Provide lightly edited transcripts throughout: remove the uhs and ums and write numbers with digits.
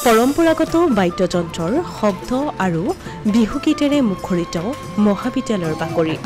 পৰম্পৰাগত বাদ্যযন্ত্ৰৰ শব্দ আৰু বিহুগীতেৰে মুখৰিত মহাবিদ্যালয়ৰ বাকৰি।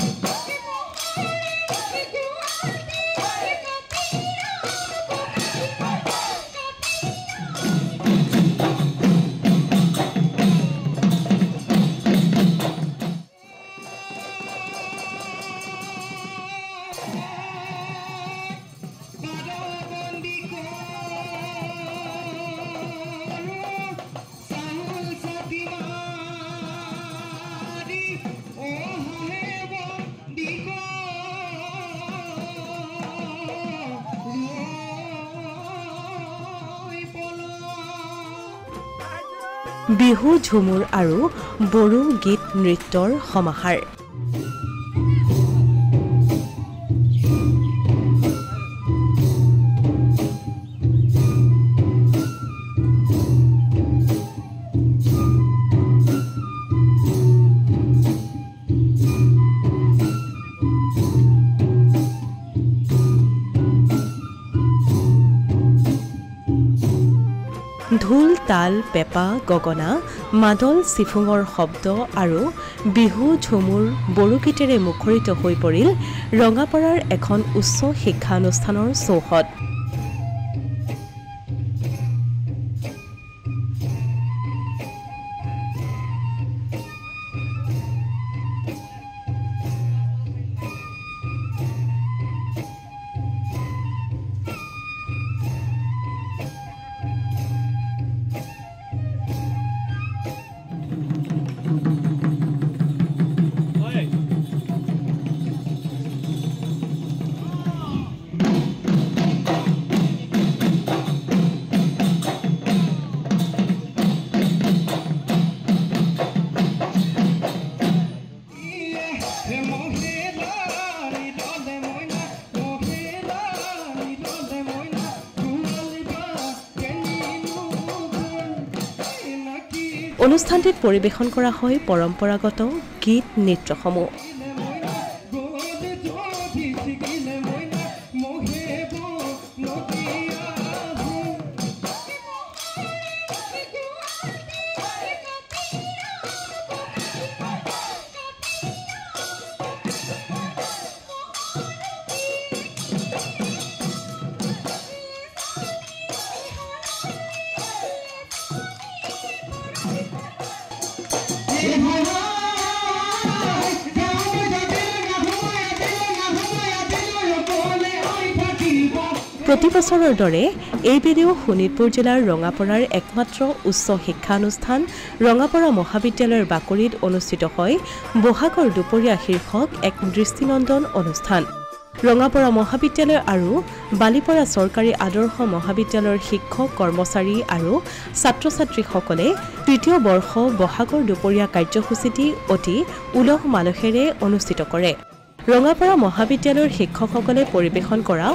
বিহু ঝুমুৰ আৰু বড়ো গীত নৃত্যৰ সমাহাৰ। ঢোল তাল পেঁপা গগনা মাদল চিফুঙৰ শব্দ আৰু বিহু ঝুমুৰ বড়োগীতেৰে মুখৰিত হৈ পৰিল ৰঙাপাৰাৰ এখন উচ্চ শিক্ষানুষ্ঠানৰ চৌহদ। অনুষ্ঠানটিত পৰিৱেশন কৰা হয় পৰম্পৰাগত গীত নৃত্যসমূহ। প্ৰতি বছৰৰ দৰে এইবেলিও শোণিতপুৰ জিলাৰ ৰঙাপাৰাৰ একমাত্ৰ উচ্চ শিক্ষানুষ্ঠান ৰঙাপাৰা মহাবিদ্যালয়ৰ বাকৰিত অনুষ্ঠিত হয় বহাগৰ দুপৰীয়া শীৰ্ষক এক দৃষ্টিনন্দন অনুষ্ঠান। ৰঙাপাৰা মহাবিদ্যালয় আৰু বালিপাৰা চৰকাৰী আদৰ্শ মহাবিদ্যালয়ৰ শিক্ষক কৰ্মচাৰী আৰু ছাত্ৰ ছাত্ৰীসকলে তৃতীয় বৰ্ষ বহাগৰ দুপৰীয়া কাৰ্যসূচীটি অতি উলহ মালহেৰে অনুষ্ঠিত কৰে। ৰঙাপাৰা মহাবিদ্যালয়ৰ শিক্ষকসকলে পৰিৱেশন কৰা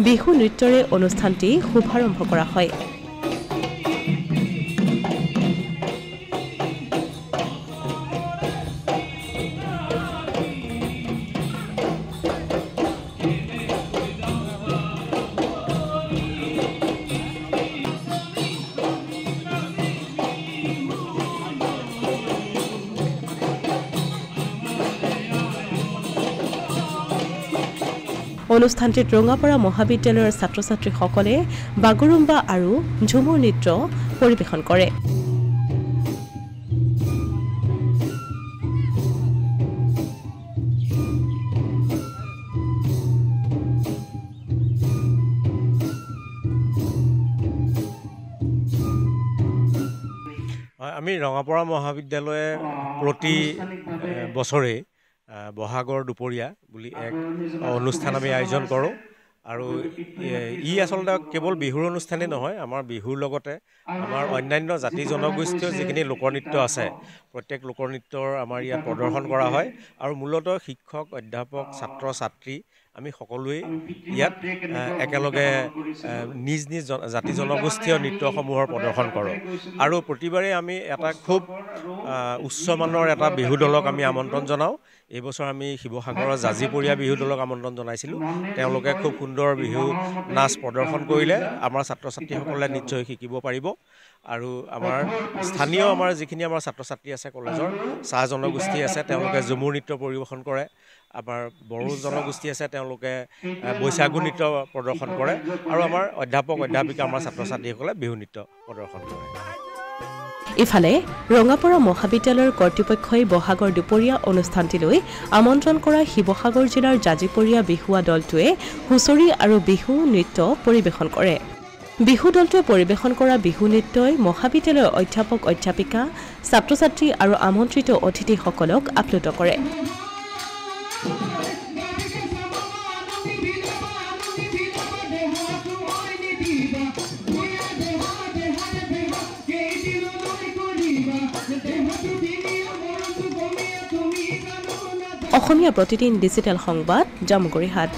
বিহু নৃত্যৰে অনুষ্ঠানটি শুভাৰম্ভ কৰা হয়। অনুষ্ঠানটিত ৰঙাপাৰা মহাবিদ্যালয়ৰ ছাত্ৰ ছাত্ৰীসকলে বাগৰুম্বা আৰু ঝুমুৰ নৃত্য পৰিৱেশন কৰে। আমি ৰঙাপাৰা মহাবিদ্যালয়ে প্ৰতি বছৰে বহাগৰ দুপৰীয়া বুলি এক অনুষ্ঠান আমি আয়োজন কৰোঁ আৰু ই আচলতে কেৱল বিহুৰ অনুষ্ঠানেই নহয়, আমাৰ বিহুৰ লগতে আমাৰ অন্যান্য জাতি জনগোষ্ঠীয় যিখিনি লোকনৃত্য আছে প্ৰত্যেক লোকনৃত্যৰ আমাৰ ইয়াত প্ৰদৰ্শন কৰা হয় আৰু মূলতঃ শিক্ষক অধ্যাপক ছাত্ৰ ছাত্ৰী আমি সকলোৱে ইয়াত একেলগে নিজ নিজ জাতি জনগোষ্ঠীয় নৃত্যসমূহৰ প্ৰদৰ্শন কৰোঁ আৰু প্ৰতিবাৰে আমি এটা খুব উচ্চমানৰ এটা বিহু দলক আমি আমন্ত্ৰণ জনাওঁ। এইবছৰ আমি শিৱসাগৰৰ জাজিপৰীয়া বিহু দলক আমন্ত্ৰণ জনাইছিলোঁ। তেওঁলোকে খুব সুন্দৰ বিহু নাচ প্ৰদৰ্শন কৰিলে। আমাৰ ছাত্ৰ ছাত্ৰীসকলে নিশ্চয় শিকিব পাৰিব আৰু আমাৰ স্থানীয় যিখিনি আমাৰ ছাত্ৰ ছাত্ৰী আছে কলেজৰ চাহ জনগোষ্ঠী আছে, তেওঁলোকে ঝুমুৰ নৃত্য পৰিৱেশন কৰে। আমাৰ বড়ো জনগোষ্ঠী আছে, তেওঁলোকে বৈশাগু নৃত্য প্ৰদৰ্শন কৰে আৰু আমাৰ অধ্যাপক অধ্যাপিকা আমাৰ ছাত্ৰ ছাত্ৰীসকলে বিহু নৃত্য প্ৰদৰ্শন কৰে। ইফালে ৰঙাপৰা মহাবিদ্যালয়ৰ কৰ্তৃপক্ষই বহাগৰ দুপৰীয়া অনুষ্ঠানটিলৈ আমন্ত্ৰণ কৰা শিৱসাগৰ জিলাৰ জাজিপৰীয়া বিহুৱা দলটোৱে হুঁচৰি আৰু বিহু নৃত্য পৰিৱেশন কৰে। বিহু দলটোৱে পৰিৱেশন কৰা বিহু নৃত্যই মহাবিদ্যালয়ৰ অধ্যাপক অধ্যাপিকা, ছাত্ৰ ছাত্ৰী আৰু আমন্ত্ৰিত অতিথিসকলক আপ্লুত কৰে। অসমীয়া প্ৰতিদিন ডিজিটেল সংবাদ জামুগুৰিহাট।